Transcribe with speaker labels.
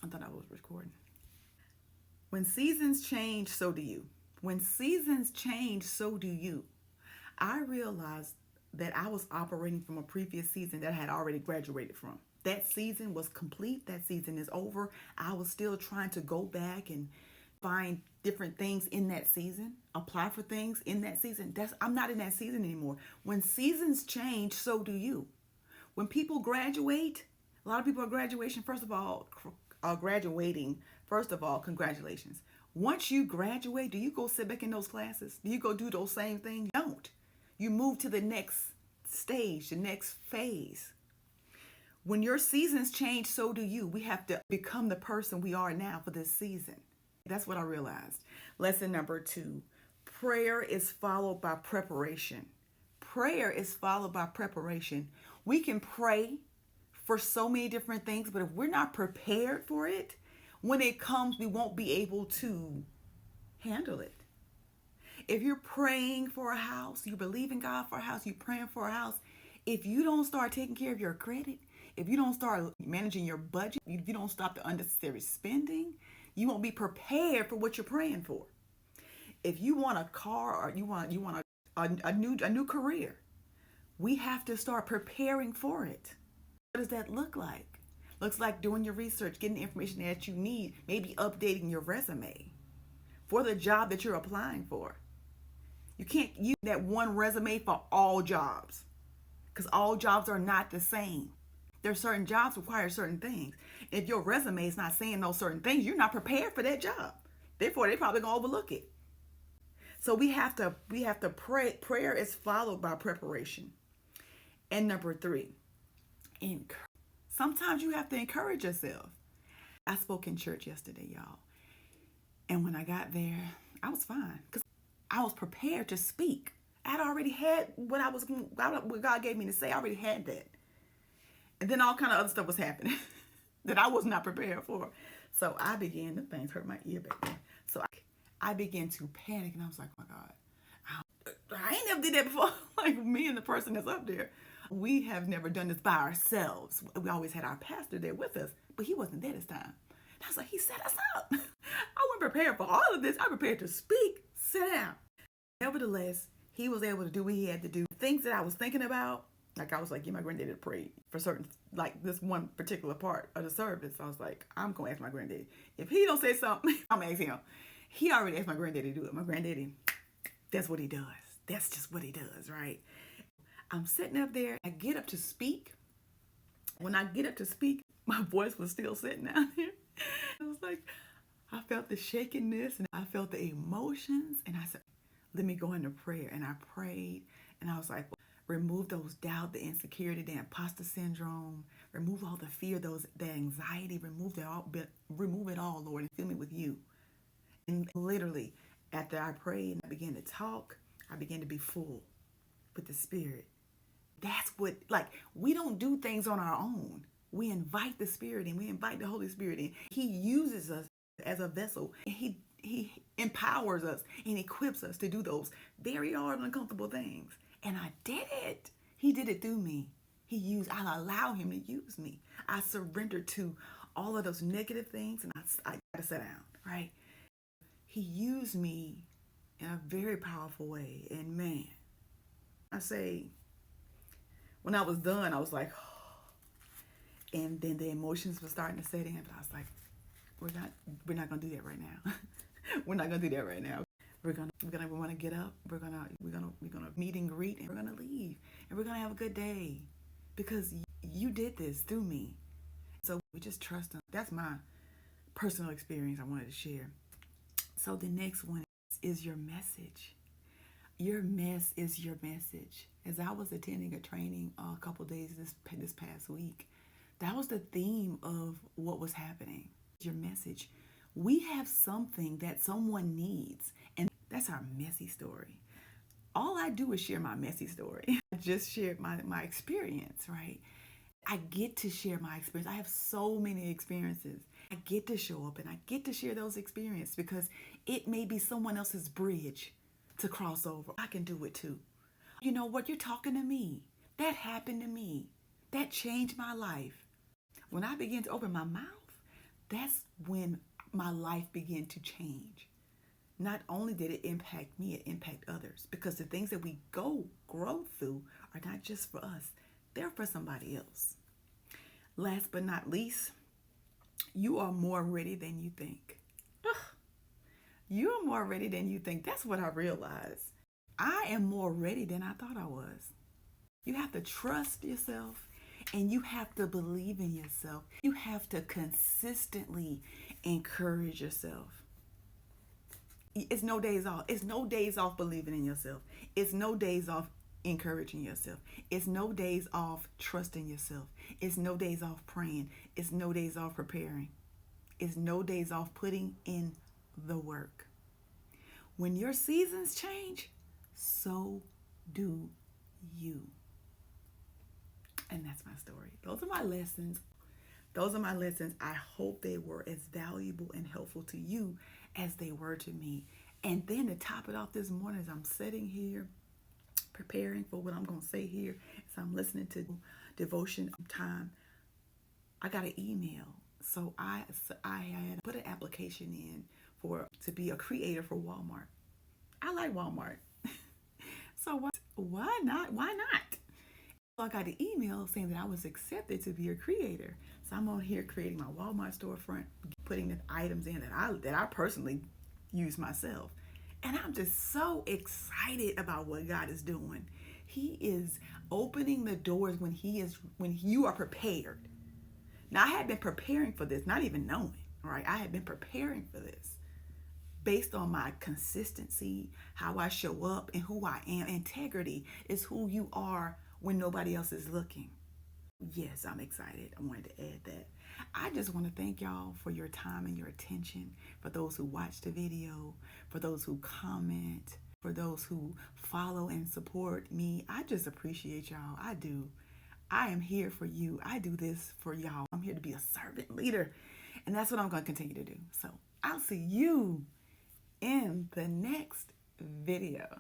Speaker 1: I thought I was recording. When seasons change, so do you. When seasons change, so do you. I realized that I was operating from a previous season that I had already graduated from. That season was complete. That season is over. I was still trying to go back and find different things in that season, apply for things in that season. I'm not in that season anymore. When seasons change, so do you. When people graduate, a lot of people are graduation. First of all, are graduating. First of all, congratulations. Once you graduate, do you go sit back in those classes? Do you go do those same things? You don't. You move to the next stage, the next phase. When your seasons change, so do you. We have to become the person we are now for this season. That's what I realized. Lesson number 2, prayer is followed by preparation. Prayer is followed by preparation. We can pray for so many different things, but if we're not prepared for it, when it comes, we won't be able to handle it. If you're praying for a house, you believe in God for a house, you're praying for a house, if you don't start taking care of your credit, if you don't start managing your budget, if you don't stop the unnecessary spending, you won't be prepared for what you're praying for. If you want a car or you want a new career, we have to start preparing for it. What does that look like? Looks like doing your research, getting the information that you need, maybe updating your resume for the job that you're applying for. You can't use that one resume for all jobs because all jobs are not the same. There are certain jobs require certain things. If your resume is not saying those certain things, you're not prepared for that job. Therefore, they're probably gonna overlook it. So we have to pray. Prayer is followed by preparation. And number 3, sometimes you have to encourage yourself. I spoke in church yesterday, y'all. And when I got there, I was fine because I was prepared to speak. I'd already had what God gave me to say. I already had that. And then all kind of other stuff was happening that I was not prepared for. So I began, the things hurt my ear back there. So I began to panic and I was like, oh my God, I ain't never did that before. Like me and the person that's up there. We have never done this by ourselves. We always had our pastor there with us, but he wasn't there this time. And I was like, he set us up. I wasn't prepared for all of this. I prepared to speak, sit down. Nevertheless, he was able to do what he had to do. Things that I was thinking about, like I was like, get my granddaddy to pray for certain, like this one particular part of the service. I was like, I'm going to ask my granddaddy. If he don't say something, I'm going to ask him. He already asked my granddaddy to do it. My granddaddy, that's what he does. That's just what he does, right? I'm sitting up there. I get up to speak. When I get up to speak, my voice was still sitting down there. I was like, I felt the shakiness and I felt the emotions. And I said, let me go into prayer. And I prayed. And I was like, remove those doubt, the insecurity, the imposter syndrome. Remove all the fear, the anxiety. Remove it all, Lord, and fill me with you. And literally, after I prayed and I began to talk, I began to be full with the Spirit. That's what, like, we don't do things on our own. We invite the Spirit in. We invite the Holy Spirit in. He uses us as a vessel. He empowers us and equips us to do those very hard and uncomfortable things. And I did it. He did it through me. I allow him to use me. I surrendered to all of those negative things and I got to sit down, right? He used me in a very powerful way. And man, I say, when I was done, I was like, oh. And then the emotions were starting to set in. But I was like, we're not gonna do that right now. We're not gonna do that right now. We want to get up. We're gonna meet and greet, and we're gonna leave, and we're gonna have a good day, because you did this through me. So we just trust him. That's my personal experience I wanted to share. So the next one is your message. Your mess is your message. As I was attending a training a couple days this past week, that was the theme of what was happening. Your message. We have something that someone needs, and that's our messy story. All I do is share my messy story. I just shared my experience, right? I get to share my experience. I have so many experiences. I get to show up and I get to share those experiences because it may be someone else's bridge to cross over. I can do it too. You know what? You're talking to me. That happened to me. That changed my life. When I began to open my mouth, that's when my life began to change. Not only did it impact me, it impacted others, because the things that we grow through are not just for us, they're for somebody else. Last but not least, you are more ready than you think. Ugh. You are more ready than you think. That's what I realized. I am more ready than I thought I was. You have to trust yourself and you have to believe in yourself. You have to consistently encourage yourself. It's no days off. It's no days off believing in yourself. It's no days off encouraging yourself. It's no days off trusting yourself. It's no days off praying. It's no days off preparing. It's no days off putting in the work. When your seasons change, so do you. And that's my story. Those are my lessons. Those are my lessons. I hope they were as valuable and helpful to you as they were to me. And then to top it off this morning, as I'm sitting here preparing for what I'm going to say here, as I'm listening to devotion time, I got an email. So I had put an application in to be a creator for Walmart. I like Walmart. So why not? Why not? So I got an email saying that I was accepted to be a creator. So I'm on here creating my Walmart storefront, putting the items in that I personally use myself. And I'm just so excited about what God is doing. He is opening the doors when you are prepared. Now, I had been preparing for this, not even knowing, right? I had been preparing for this based on my consistency, how I show up, and who I am. Integrity is who you are when nobody else is looking. Yes, I'm excited. I wanted to add that. I just want to thank y'all for your time and your attention, for those who watch the video, for those who comment, for those who follow and support me. I just appreciate y'all. I do. I am here for you. I do this for y'all. I'm here to be a servant leader, and that's what I'm going to continue to do. So I'll see you in the next video.